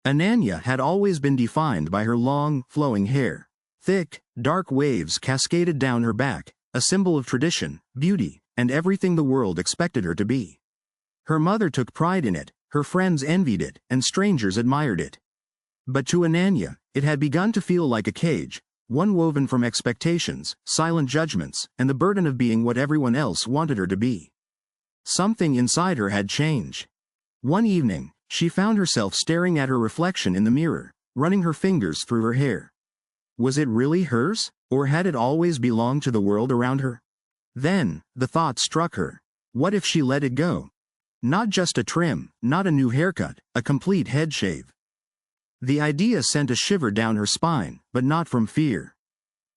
Ananya had always been defined by her long, flowing hair. Thick, dark waves cascaded down her back, a symbol of tradition, beauty, and everything the world expected her to be. Her mother took pride in it, her friends envied it, and strangers admired it. But to Ananya, it had begun to feel like a cage, one woven from expectations, silent judgments, and the burden of being what everyone else wanted her to be. Something inside her had changed. One evening, she found herself staring at her reflection in the mirror, running her fingers through her hair. Was it really hers, or had it always belonged to the world around her? Then, the thought struck her. What if she let it go? Not just a trim, not a new haircut, a complete head shave. The idea sent a shiver down her spine, but not from fear.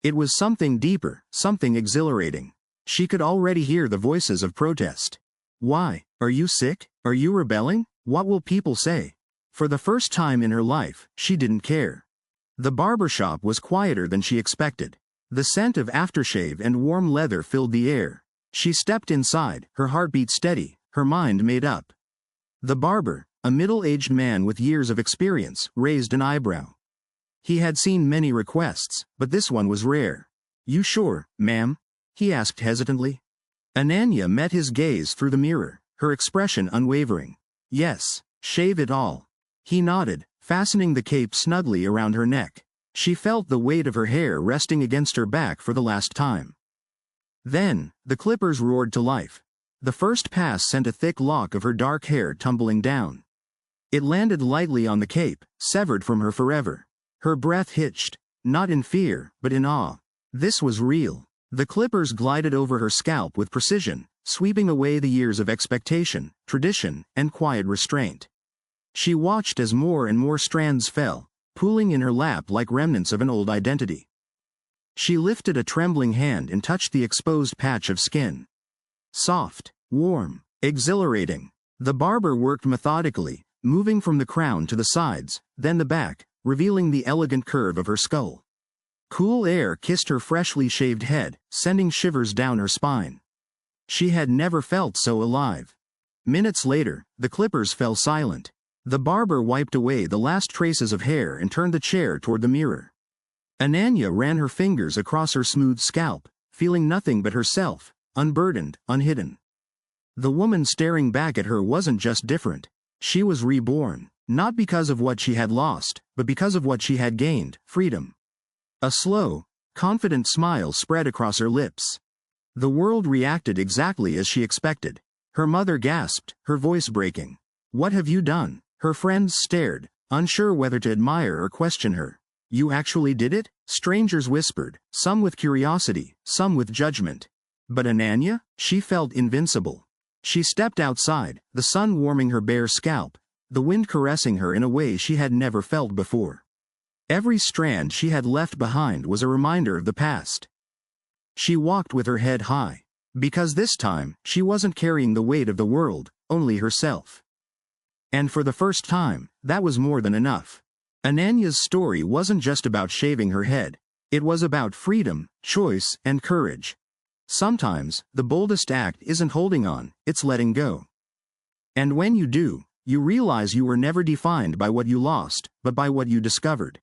It was something deeper, something exhilarating. She could already hear the voices of protest. Why? Are you sick? Are you rebelling? What will people say? For the first time in her life, she didn't care. The barbershop was quieter than she expected. The scent of aftershave and warm leather filled the air. She stepped inside, her heartbeat steady, her mind made up. The barber, a middle-aged man with years of experience, raised an eyebrow. He had seen many requests, but this one was rare. You sure, ma'am? He asked hesitantly. Ananya met his gaze through the mirror, her expression unwavering. Yes, shave it all. He nodded, fastening the cape snugly around her neck. She felt the weight of her hair resting against her back for the last time. Then, the clippers roared to life. The first pass sent a thick lock of her dark hair tumbling down. It landed lightly on the cape, severed from her forever. Her breath hitched, not in fear, but in awe. This was real. The clippers glided over her scalp with precision, sweeping away the years of expectation, tradition, and quiet restraint. She watched as more and more strands fell, pooling in her lap like remnants of an old identity. She lifted a trembling hand and touched the exposed patch of skin. Soft, warm, exhilarating. The barber worked methodically, moving from the crown to the sides, then the back, revealing the elegant curve of her skull. Cool air kissed her freshly shaved head, sending shivers down her spine. She had never felt so alive. Minutes later, the clippers fell silent. The barber wiped away the last traces of hair and turned the chair toward the mirror. Ananya ran her fingers across her smooth scalp, feeling nothing but herself, unburdened, unhidden. The woman staring back at her wasn't just different. She was reborn, not because of what she had lost, but because of what she had gained, freedom. A slow, confident smile spread across her lips. The world reacted exactly as she expected. Her mother gasped, her voice breaking. What have you done? Her friends stared, unsure whether to admire or question her. You actually did it? Strangers whispered, some with curiosity, some with judgment. But Ananya? She felt invincible. She stepped outside, the sun warming her bare scalp, the wind caressing her in a way she had never felt before. Every strand she had left behind was a reminder of the past. She walked with her head high. Because this time, she wasn't carrying the weight of the world, only herself. And for the first time, that was more than enough. Ananya's story wasn't just about shaving her head. It was about freedom, choice, and courage. Sometimes, the boldest act isn't holding on, it's letting go. And when you do, you realize you were never defined by what you lost, but by what you discovered.